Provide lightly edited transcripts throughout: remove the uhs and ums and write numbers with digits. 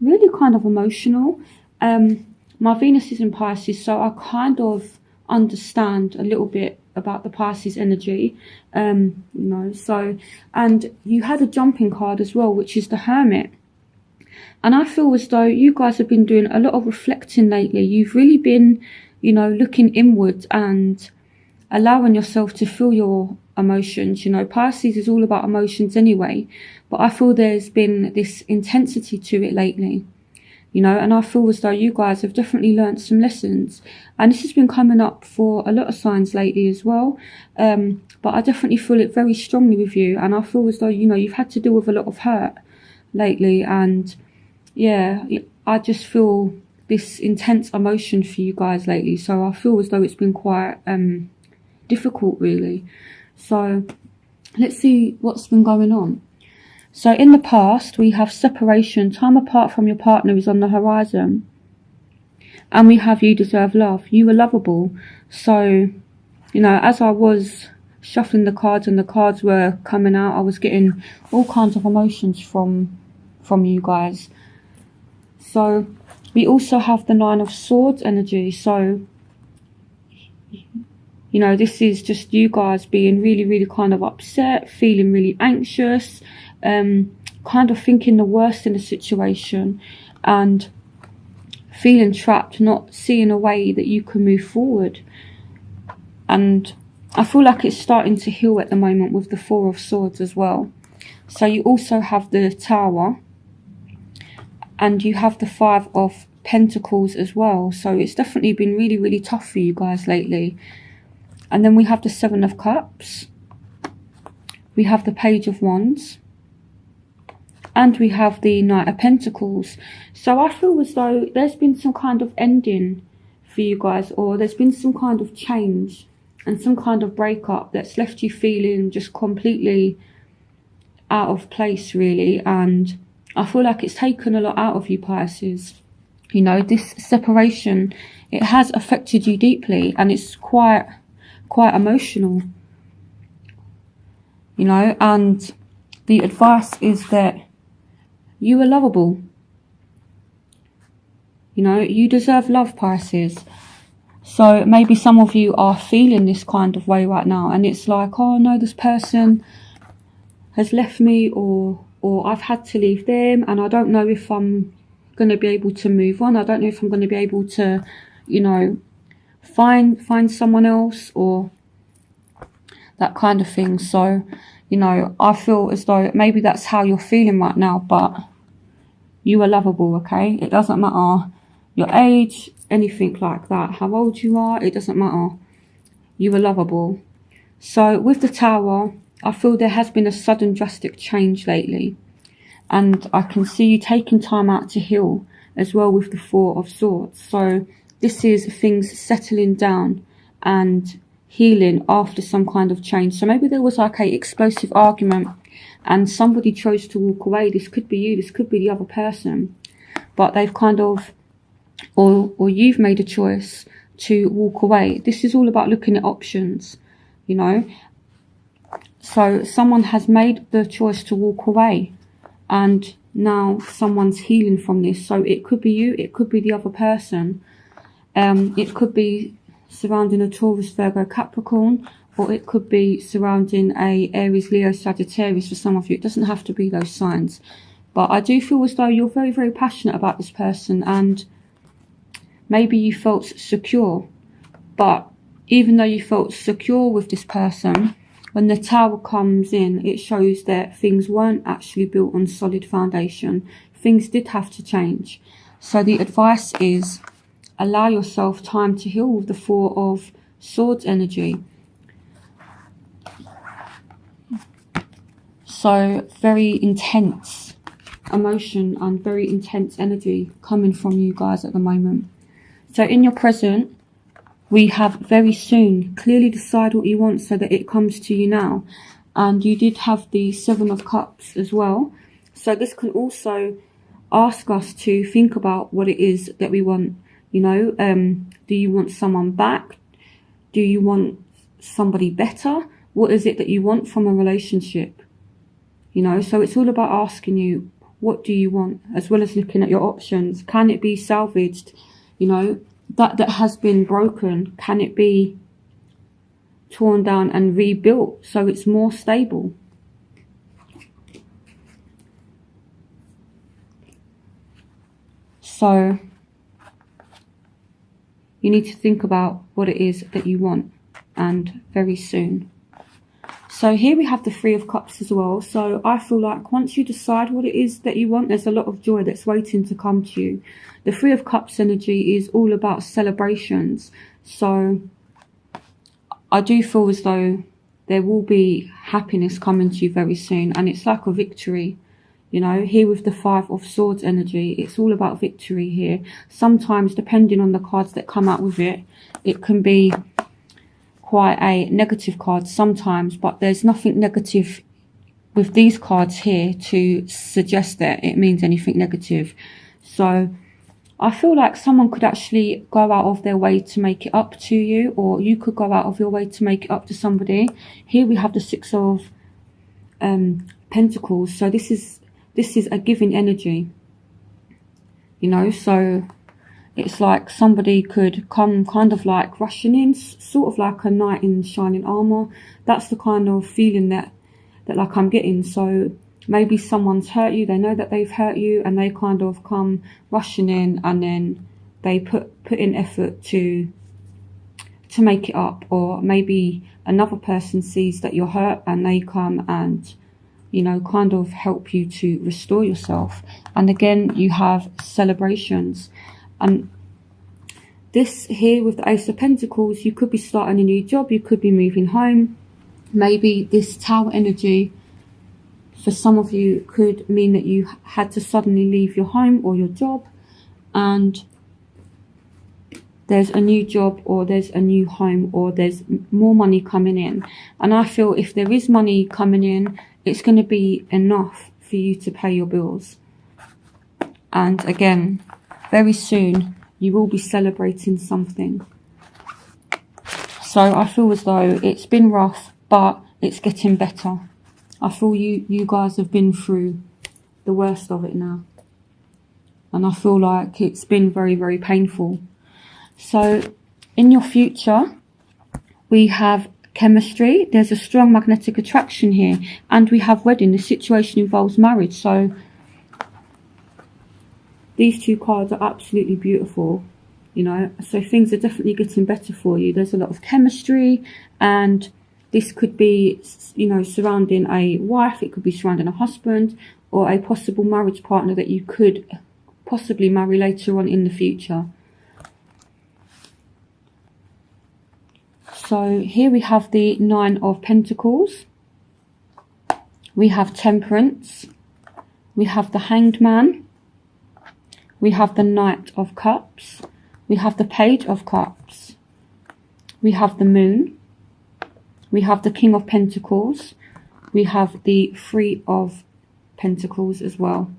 really kind of emotional. My Venus is in Pisces, so I kind of understand a little bit about the Pisces energy, you know. So, and you had a jumping card as well, which is the Hermit. And I feel as though you guys have been doing a lot of reflecting lately. You've really been, you know, looking inward and allowing yourself to feel your emotions. You know, Pisces is all about emotions anyway, but I feel there's been this intensity to it lately, you know, and I feel as though you guys have definitely learned some lessons. And this has been coming up for a lot of signs lately as well. But I definitely feel it very strongly with you. And I feel as though, you know, you've had to deal with a lot of hurt lately. And yeah, I just feel this intense emotion for you guys lately. So I feel as though it's been quite difficult, really. So let's see what's been going on. So in the past, we have separation. Time apart from your partner is on the horizon. And we have you deserve love. You were lovable. So, you know, as I was shuffling the cards and the cards were coming out, I was getting all kinds of emotions from you guys. So we also have the Nine of Swords energy. So, you know, this is just you guys being really, really kind of upset, feeling really anxious, kind of thinking the worst in the situation and feeling trapped, not seeing a way that you can move forward. And I feel like it's starting to heal at the moment with the Four of Swords as well. So you also have the Tower and you have the Five of Pentacles as well. So it's definitely been really, really tough for you guys lately. And then we have the Seven of Cups. We have the Page of Wands. And we have the Knight of Pentacles. So I feel as though there's been some kind of ending for you guys, or there's been some kind of change and some kind of breakup that's left you feeling just completely out of place, really. And I feel like it's taken a lot out of you, Pisces. You know, this separation, it has affected you deeply, and it's quite emotional, you know. And the advice is that you are lovable. You know, you deserve love, Pisces. So maybe some of you are feeling this kind of way right now, and it's like, oh no, this person has left me, or I've had to leave them, and I don't know if I'm going to be able to move on. I don't know if I'm going to be able to, you know, find someone else, or that kind of thing. So, you know, I feel as though maybe that's how you're feeling right now, but you are lovable, okay? It doesn't matter your age, anything like that, how old you are, it doesn't matter. You are lovable. So with the Tower, I feel there has been a sudden drastic change lately. And I can see you taking time out to heal as well with the Four of Swords. So this is things settling down and healing after some kind of change. So maybe there was like a explosive argument and somebody chose to walk away. This could be you, this could be the other person. But they've kind of, or you've made a choice to walk away. This is all about looking at options, you know. So someone has made the choice to walk away, and now someone's healing from this. So it could be you, it could be the other person. It could be surrounding a Taurus, Virgo, Capricorn, or it could be surrounding a Aries, Leo, Sagittarius for some of you. It doesn't have to be those signs. But I do feel as though you're very, very passionate about this person, and maybe you felt secure. But even though you felt secure with this person, when the Tower comes in, it shows that things weren't actually built on solid foundation. Things did have to change. So the advice is, allow yourself time to heal with the Four of Swords energy. So very intense emotion and very intense energy coming from you guys at the moment. So in your present, we have very soon. Clearly decide what you want so that it comes to you now. And you did have the Seven of Cups as well. So this can also ask us to think about what it is that we want. You know, do you want someone back? Do you want somebody better? What is it that you want from a relationship? You know, so it's all about asking you, What do you want? As well as looking at your options. Can it be salvaged? You know, that has been broken, can it be torn down and rebuilt so it's more stable? So you need to think about what it is that you want, and very soon. So here we have the Three of Cups as well. So I feel like once you decide what it is that you want, there's a lot of joy that's waiting to come to you. The Three of Cups energy is all about celebrations. So I do feel as though there will be happiness coming to you very soon. And it's like a victory. You know, here with the Five of Swords energy, it's all about victory here. Sometimes, depending on the cards that come out with it, it can be quite a negative card sometimes, but there's nothing negative with these cards here to suggest that it means anything negative. So I feel like someone could actually go out of their way to make it up to you, or you could go out of your way to make it up to somebody. Here we have the Six of Pentacles. So this is a giving energy, you know. So it's like somebody could come kind of like rushing in, sort of like a knight in shining armor. That's the kind of feeling that like I'm getting. So maybe someone's hurt you, they know that they've hurt you, and they kind of come rushing in, and then they put in effort to make it up. Or maybe another person sees that you're hurt and they come and, you know, kind of help you to restore yourself. And again, you have celebrations. And this here with the Ace of Pentacles, you could be starting a new job, you could be moving home. Maybe this Tower energy for some of you could mean that you had to suddenly leave your home or your job, and there's a new job, or there's a new home, or there's more money coming in. And I feel if there is money coming in, it's going to be enough for you to pay your bills. And again, very soon you will be celebrating something. So I feel as though it's been rough, but it's getting better. I feel you guys have been through the worst of it now. And I feel like it's been very, very painful. So in your future, we have chemistry. There's a strong magnetic attraction here. And we have wedding. The situation involves marriage. So these two cards are absolutely beautiful, you know. So things are definitely getting better for you. There's a lot of chemistry, and this could be, you know, surrounding a wife. It could be surrounding a husband, or a possible marriage partner that you could possibly marry later on in the future. So here we have the Nine of Pentacles. We have Temperance. We have the Hanged Man. We have the Knight of Cups. We have the Page of Cups. We have the Moon. We have the King of Pentacles. We have the Three of Pentacles as well.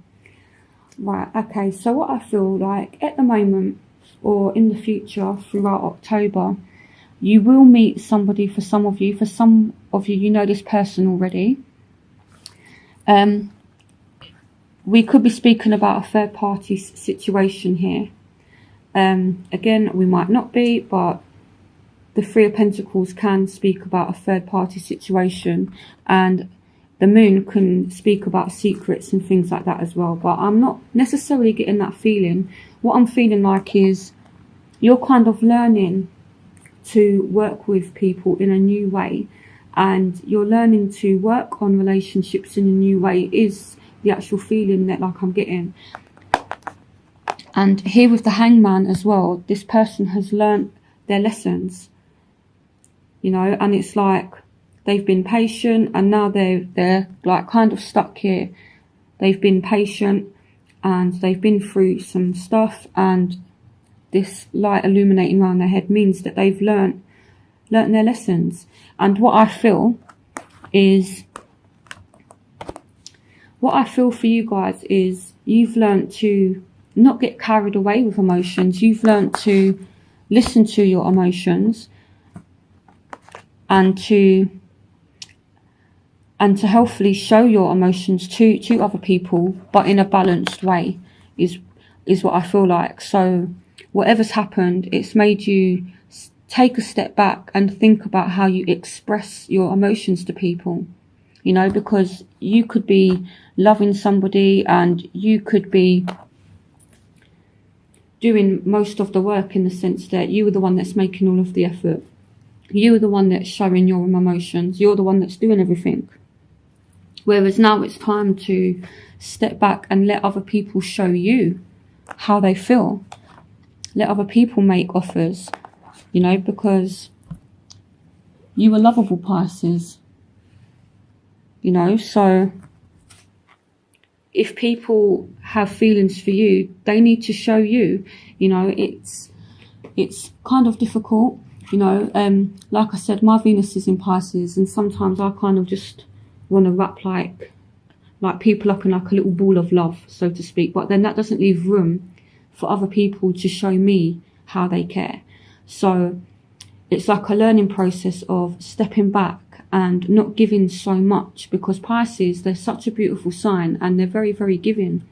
Right, okay, so what I feel like at the moment, or in the future throughout October, you will meet somebody. For some of you, you know this person already. We could be speaking about a third party situation here. Again, we might not be, but the Three of Pentacles can speak about a third party situation, and the Moon can speak about secrets and things like that as well. But I'm not necessarily getting that feeling. What I'm feeling like is you're kind of learning to work with people in a new way, and you're learning to work on relationships in a new way is the actual feeling that like I'm getting. And here with the Hangman as well, this person has learnt their lessons, you know, and it's like they've been patient, and now they're like kind of stuck here. They've been patient and they've been through some stuff, and this light illuminating around their head means that they've learnt their lessons. And what I feel for you guys is you've learnt to not get carried away with emotions. You've learnt to listen to your emotions and to and to healthily show your emotions to other people, but in a balanced way, is what I feel like. So whatever's happened, it's made you take a step back and think about how you express your emotions to people, you know, because you could be loving somebody and you could be doing most of the work, in the sense that you were the one that's making all of the effort. You are the one that's showing your emotions. You're the one that's doing everything. Whereas now it's time to step back and let other people show you how they feel. Let other people make offers, you know, because you are lovable, Pisces. You know, so if people have feelings for you, they need to show you. You know, it's kind of difficult, you know. Like I said, my Venus is in Pisces, and sometimes I kind of just want to wrap like people up in like a little ball of love, so to speak. But then that doesn't leave room for other people to show me how they care. So it's like a learning process of stepping back and not giving so much, because Pisces, they're such a beautiful sign and they're very, very giving,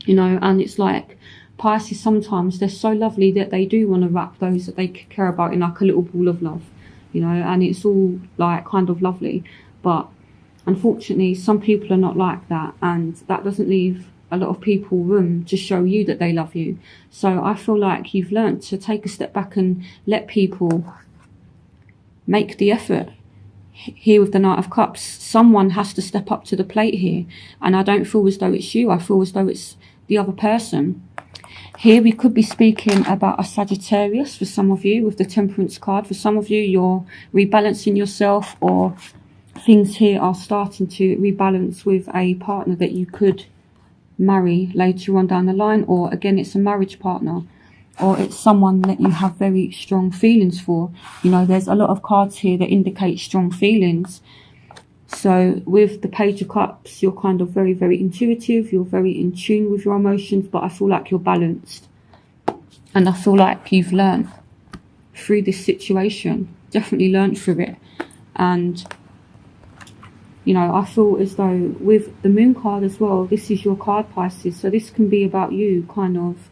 you know. And it's like Pisces, sometimes they're so lovely that they do want to wrap those that they care about in like a little ball of love, you know, and it's all like kind of lovely. But unfortunately, some people are not like that, and that doesn't leave a lot of people room to show you that they love you. So I feel like you've learnt to take a step back and let people make the effort. Here with the Knight of Cups, someone has to step up to the plate here, and I don't feel as though it's you. I feel as though it's the other person. Here we could be speaking about a Sagittarius for some of you with the Temperance card. For some of you, you're rebalancing yourself, or things here are starting to rebalance with a partner that you could marry later on down the line, or again, it's a marriage partner, or it's someone that you have very strong feelings for. You know, there's a lot of cards here that indicate strong feelings. So with the Page of Cups, you're kind of very, very intuitive. You're very in tune with your emotions, but I feel like you're balanced. And I feel like you've learned through this situation, definitely learned through it. And, you know, I feel as though with the Moon card as well, this is your card, Pisces. So this can be about you kind of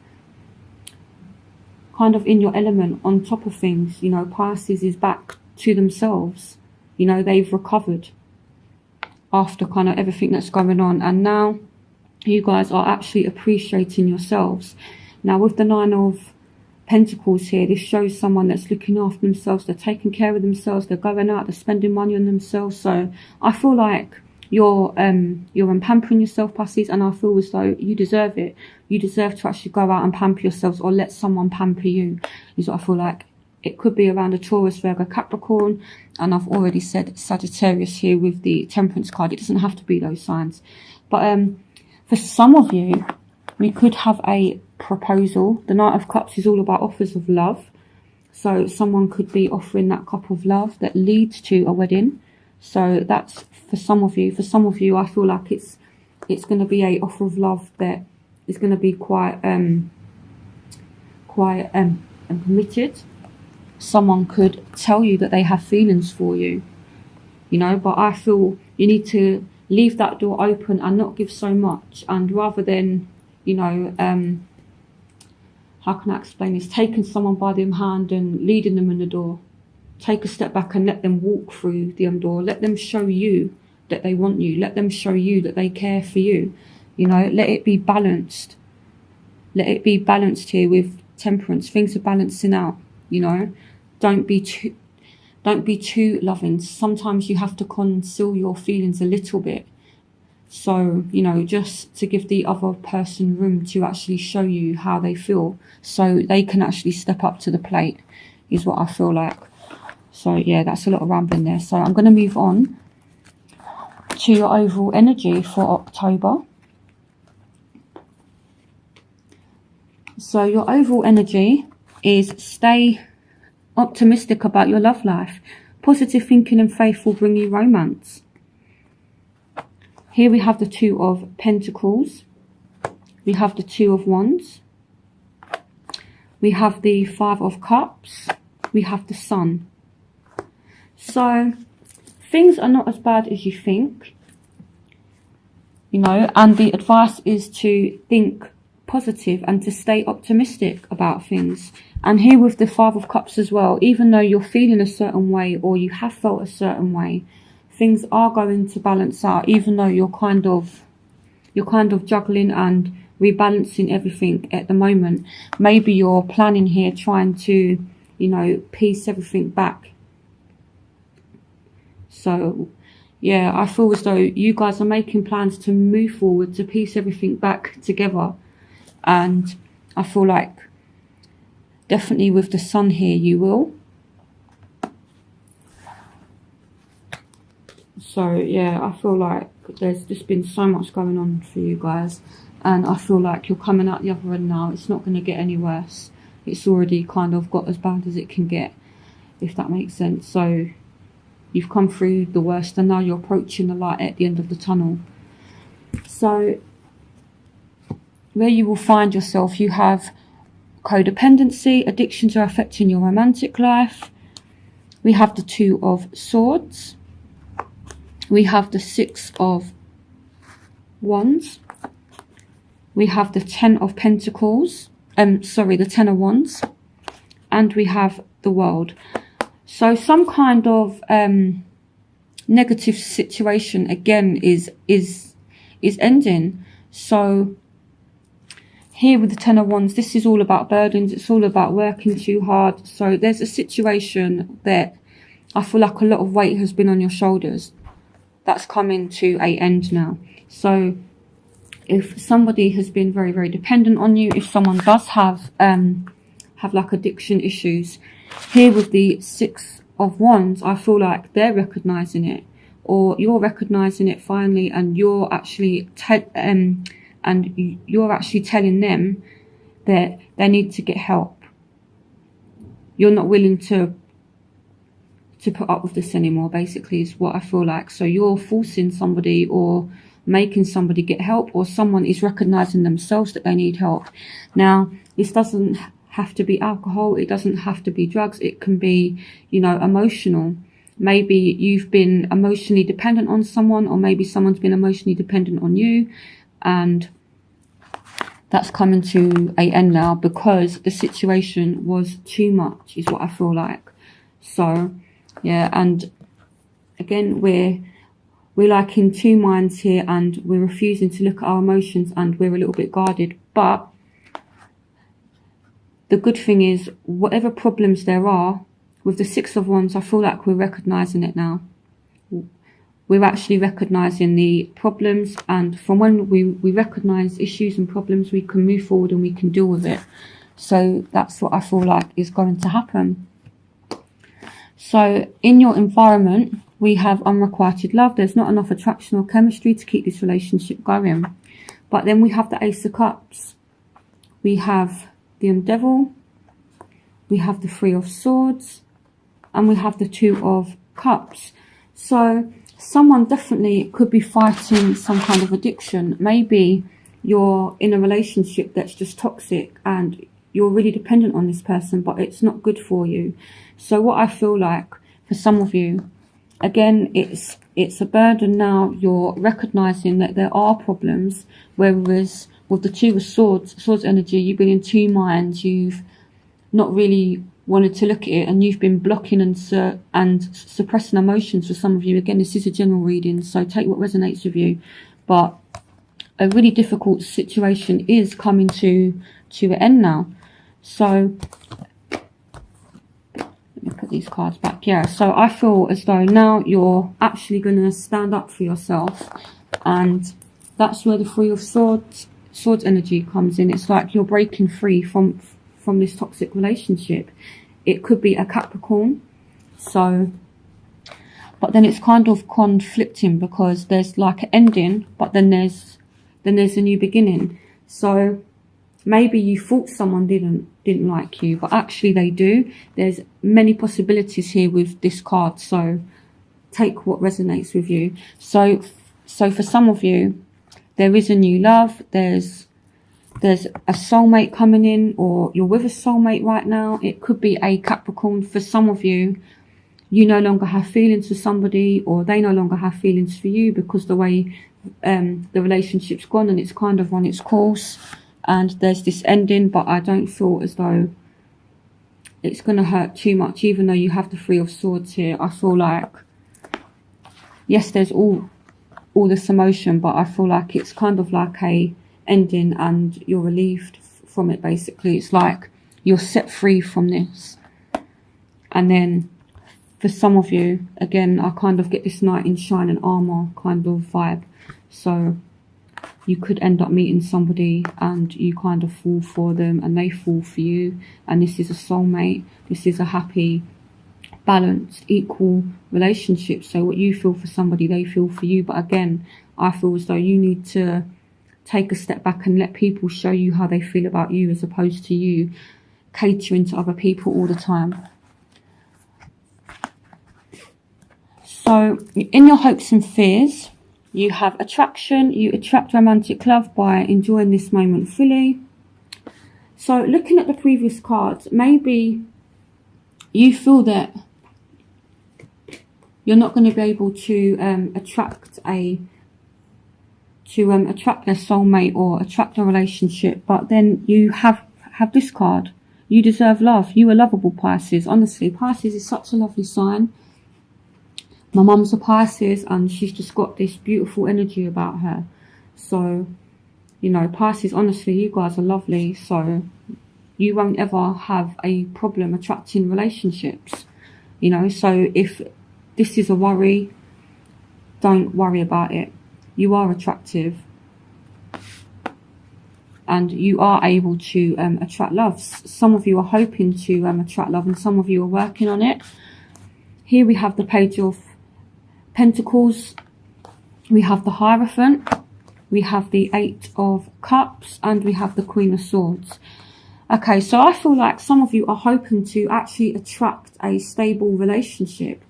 in your element, on top of things. You know, Pisces is back to themselves. You know, they've recovered after kind of everything that's going on, and now you guys are actually appreciating yourselves. Now with the Nine of Pentacles here, this shows someone that's looking after themselves. They're taking care of themselves. They're going out. They're spending money on themselves. So I feel like you're pampering yourself, Pisces, and I feel as though you deserve it. You deserve to actually go out and pamper yourselves, or let someone pamper you, is what I feel like. It could be around a Taurus, Virgo, Capricorn, and I've already said Sagittarius here with the Temperance card. It doesn't have to be those signs. But for some of you, we could have a proposal. The Knight of Cups is all about offers of love. So someone could be offering that cup of love that leads to a wedding. So that's for some of you. For some of you, I feel like it's going to be a offer of love that is going to be quite committed. Someone could tell you that they have feelings for you, you know, but I feel you need to leave that door open and not give so much. And rather than, you know, how can I explain this? Taking someone by the hand and leading them in the door. Take a step back and let them walk through the door. Let them show you that they want you. Let them show you that they care for you. You know, let it be balanced. Let it be balanced here with Temperance. Things are balancing out, you know. Don't be too loving. Sometimes you have to conceal your feelings a little bit. So, you know, just to give the other person room to actually show you how they feel, so they can actually step up to the plate, is what I feel like. So, yeah, that's a lot of rambling there. So I'm going to move on to your overall energy for October. So your overall energy is stay optimistic about your love life. Positive thinking and faith will bring you romance. Here we have the Two of Pentacles. We have the Two of Wands. We have the Five of Cups. We have the Sun. So things are not as bad as you think, you know, and the advice is to think positive and to stay optimistic about things. And here with the Five of Cups as well, even though you're feeling a certain way or you have felt a certain way, things are going to balance out, even though you're kind of juggling and rebalancing everything at the moment. Maybe you're planning here, trying to, you know, piece everything back. So yeah, I feel as though you guys are making plans to move forward, to piece everything back together. And I feel like definitely with the Sun here, you will. So yeah, I feel like there's just been so much going on for you guys, and I feel like you're coming out the other end now. It's not going to get any worse. It's already kind of got as bad as it can get, if that makes sense. So you've come through the worst, and now you're approaching the light at the end of the tunnel. So where you will find yourself, you have codependency. Addictions are affecting your romantic life. We have the Two of Swords. We have the Six of Wands. We have the Ten of Pentacles. The Ten of Wands. And we have the World. So some kind of negative situation again is ending. So here with the Ten of Wands, this is all about burdens. It's all about working too hard. So there's a situation that I feel like a lot of weight has been on your shoulders. That's coming to an end now. So if somebody has been very, very dependent on you, if someone does have like addiction issues, here with the Six of Wands, I feel like they're recognizing it, or you're recognizing it finally, and you're actually telling them that they need to get help. You're not willing to put up with this anymore, basically, is what I feel like. So you're forcing somebody or making somebody get help, or someone is recognizing themselves that they need help. Now, this doesn't have to be alcohol. It doesn't have to be drugs. It can be, you know, emotional. Maybe you've been emotionally dependent on someone, or maybe someone's been emotionally dependent on you, and that's coming to an end now because the situation was too much, is what I feel like. So yeah, and again, we're like in two minds here, and we're refusing to look at our emotions, and we're a little bit guarded. But the good thing is, whatever problems there are with the Six of Wands, I feel like we're recognizing it now. We're actually recognizing the problems, and from when we recognize issues and problems, we can move forward and we can deal with it. So that's what I feel like is going to happen. So in your environment, we have unrequited love. There's not enough attraction or chemistry to keep this relationship going. But then we have the Ace of Cups. We have the Devil. We have the Three of Swords. And we have the Two of Cups. So someone definitely could be fighting some kind of addiction. Maybe you're in a relationship that's just toxic and you're really dependent on this person, but it's not good for you. So what I feel like for some of you, again, it's a burden now. You're recognizing that there are problems, whereas with the Two of Swords energy, you've been in two minds. You've not really wanted to look at it, and you've been blocking and suppressing emotions for some of you. Again, this is a general reading, so take what resonates with you. But a really difficult situation is coming to an end now. So let me put these cards back. Yeah, so I feel as though now you're actually going to stand up for yourself, and that's where the Three of Swords energy comes in. It's like you're breaking free from this toxic relationship. It could be a Capricorn, so, but then it's kind of conflicting because there's like an ending, but then there's a new beginning. So maybe you thought someone didn't like you, but actually they do. There's many possibilities here with this card, so take what resonates with you. So for some of you, there is a new love. There's a soulmate coming in, or you're with a soulmate right now. It could be a Capricorn. For some of you, you no longer have feelings for somebody, or they no longer have feelings for you, because the way the relationship's gone and it's kind of run its course, and there's this ending. But I don't feel as though it's going to hurt too much, even though you have the Three of Swords here. I feel like, yes, there's all this emotion, but I feel like it's kind of like a ending, and you're relieved from it. Basically, it's like you're set free from this. And then for some of you, again, I kind of get this knight in shining armor kind of vibe. So you could end up meeting somebody and you kind of fall for them and they fall for you. And this is a soulmate. This is a happy, balanced, equal relationship. So what you feel for somebody, they feel for you. But again, I feel as though you need to take a step back and let people show you how they feel about you, as opposed to you catering to other people all the time. So in your hopes and fears, you have attraction. You attract romantic love by enjoying this moment fully. So looking at the previous cards, maybe you feel that you're not going to be able to attract a soulmate or attract a relationship, but then you have this card. You deserve love. You are lovable, Pisces. Honestly, Pisces is such a lovely sign. My mum's a Pisces and she's just got this beautiful energy about her. So, you know, Pisces, honestly, you guys are lovely. So you won't ever have a problem attracting relationships. You know, so if this is a worry, don't worry about it. You are attractive. And you are able to attract love. Some of you are hoping to attract love, and some of you are working on it. Here we have the Page of Pentacles, we have the Hierophant, we have the Eight of Cups, and we have the Queen of Swords. Okay, so I feel like some of you are hoping to actually attract a stable relationship.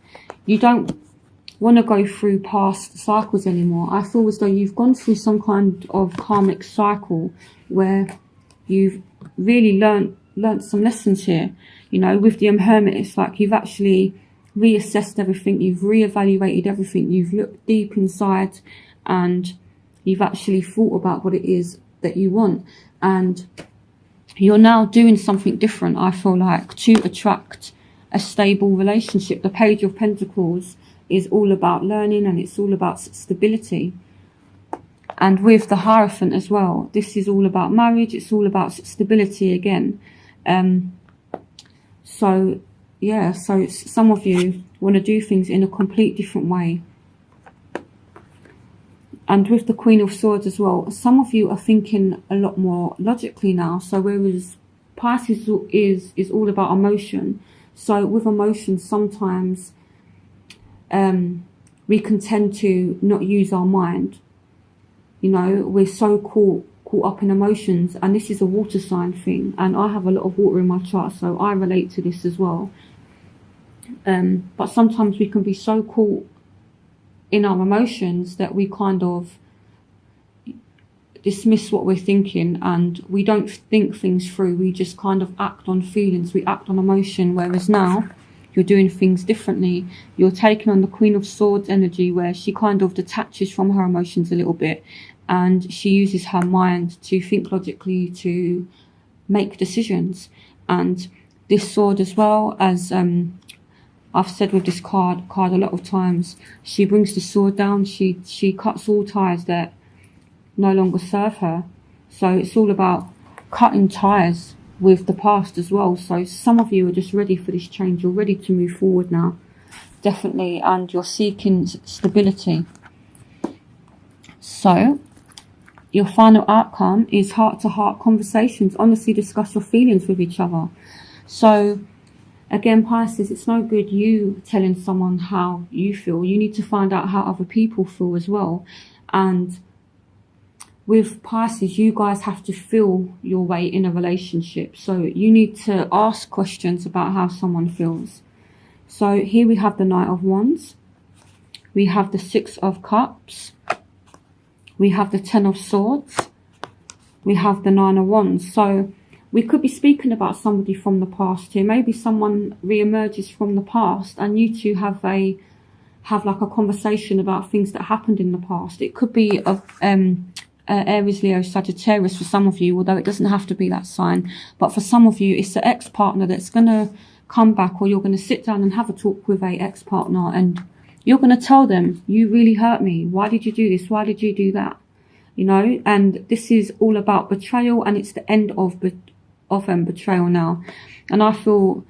You don't want to go through past cycles anymore. I feel as though you've gone through some kind of karmic cycle where you've really learnt some lessons here. You know, with the Hermit, it's like you've actually reassessed everything, you've reevaluated everything, you've looked deep inside, and you've actually thought about what it is that you want, and you're now doing something different, I feel like, to attract a stable relationship. The Page of Pentacles is all about learning, and it's all about stability. And with the Hierophant as well, this is all about marriage, it's all about stability again. So yeah, so some of you want to do things in a complete different way. And with the Queen of Swords as well, some of you are thinking a lot more logically now. So whereas Pisces is all about emotion, so with emotion sometimes we can tend to not use our mind. You know, we're so caught up in emotions, and this is a water sign thing, and I have a lot of water in my chart, so I relate to this as well. But sometimes we can be so caught in our emotions that we kind of dismiss what we're thinking, and we don't think things through. We just kind of act on feelings, we act on emotion. Whereas now you're doing things differently. You're taking on the Queen of Swords energy, where she kind of detaches from her emotions a little bit, and she uses her mind to think logically, to make decisions. And this sword as well, as I've said with this card a lot of times, she brings the sword down, she cuts all ties that no longer serve her. So it's all about cutting ties with the past as well. So some of you are just ready for this change. You're ready to move forward now, definitely, and you're seeking stability. So your final outcome is heart-to-heart conversations. Honestly discuss your feelings with each other. So again, Pisces, it's no good you telling someone how you feel. You need to find out how other people feel as well. And with Pisces, you guys have to feel your way in a relationship. So you need to ask questions about how someone feels. So here we have the Knight of Wands. We have the Six of Cups. We have the Ten of Swords. We have the Nine of Wands. So we could be speaking about somebody from the past here. Maybe someone re-emerges from the past and you two have like a conversation about things that happened in the past. It could be Aries, Leo, Sagittarius for some of you, although it doesn't have to be that sign. But for some of you, it's an ex-partner that's going to come back, or you're going to sit down and have a talk with a ex-partner and you're going to tell them, you really hurt me. Why did you do this? Why did you do that? You know, and this is all about betrayal, and it's the end of betrayal now. And I feel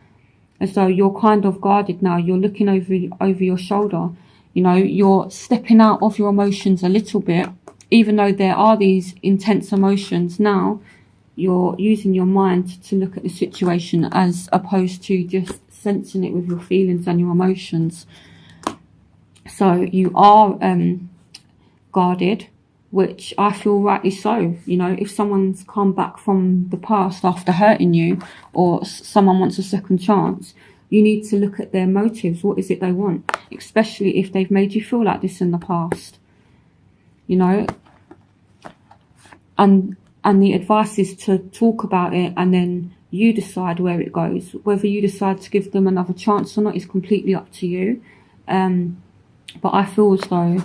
as though you're kind of guarded now. You're looking over your shoulder. You know, you're stepping out of your emotions a little bit. Even though there are these intense emotions now, you're using your mind to look at the situation as opposed to just sensing it with your feelings and your emotions. So you are guarded, which I feel rightly so. You know, if someone's come back from the past after hurting you, or someone wants a second chance, you need to look at their motives. What is it they want? Especially if they've made you feel like this in the past. You know, and the advice is to talk about it, and then you decide where it goes. Whether you decide to give them another chance or not is completely up to you. But I feel as though,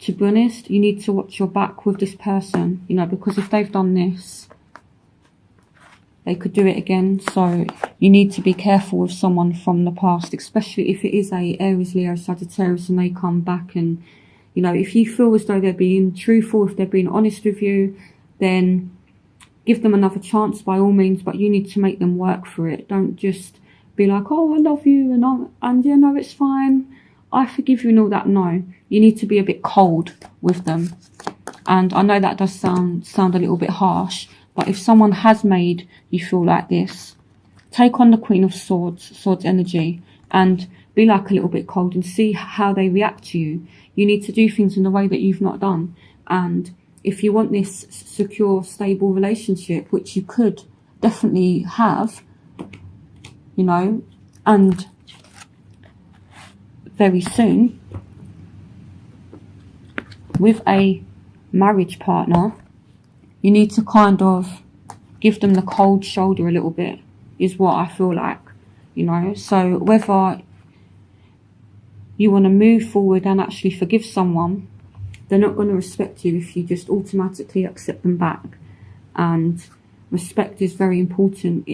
to be honest, you need to watch your back with this person, you know, because if they've done this, they could do it again. So you need to be careful with someone from the past, especially if it is a Aries, Leo, Sagittarius and they come back. And, you know, if you feel as though they're being truthful, if they're being honest with you, then give them another chance by all means, but you need to make them work for it. Don't just be like, oh, I love you, and you know, it's fine, I forgive you and all that. No, you need to be a bit cold with them. And I know that does sound a little bit harsh, but if someone has made you feel like this, take on the Queen of Swords energy, and be like a little bit cold and see how they react to you. You need to do things in a way that you've not done. And if you want this secure, stable relationship, which you could definitely have, you know, and very soon, with a marriage partner, you need to kind of give them the cold shoulder a little bit, is what I feel like, you know. So whether you want to move forward and actually forgive someone, they're not going to respect you if you just automatically accept them back. And respect is very important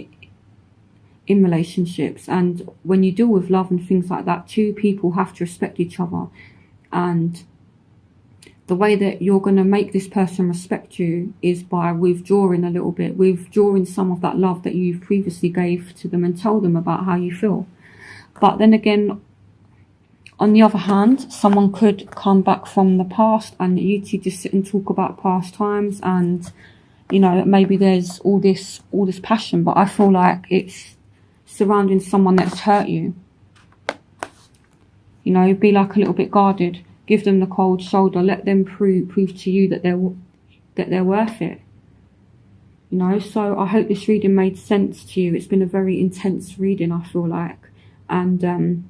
in relationships. And when you deal with love and things like that, two people have to respect each other. And the way that you're going to make this person respect you is by withdrawing a little bit, withdrawing some of that love that you previously gave to them, and tell them about how you feel. But then again, on the other hand, someone could come back from the past and you two just sit and talk about past times, and, you know, maybe there's all this passion, but I feel like it's surrounding someone that's hurt you. You know, be like a little bit guarded. Give them the cold shoulder. Let them prove to you that they're worth it. You know, so I hope this reading made sense to you. It's been a very intense reading, I feel like. And,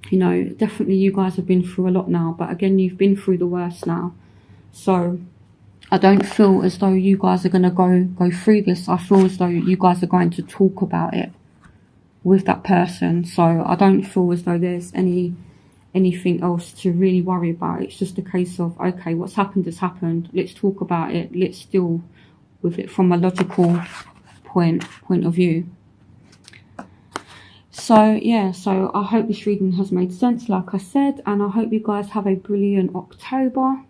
you know, definitely you guys have been through a lot now. But again, you've been through the worst now. So I don't feel as though you guys are going to go through this. I feel as though you guys are going to talk about it with that person. So I don't feel as though there's anything else to really worry about. It's just a case of, okay, what's happened has happened. Let's talk about it. Let's deal with it from a logical point of view. So yeah, so I hope this reading has made sense, like I said, and I hope you guys have a brilliant October.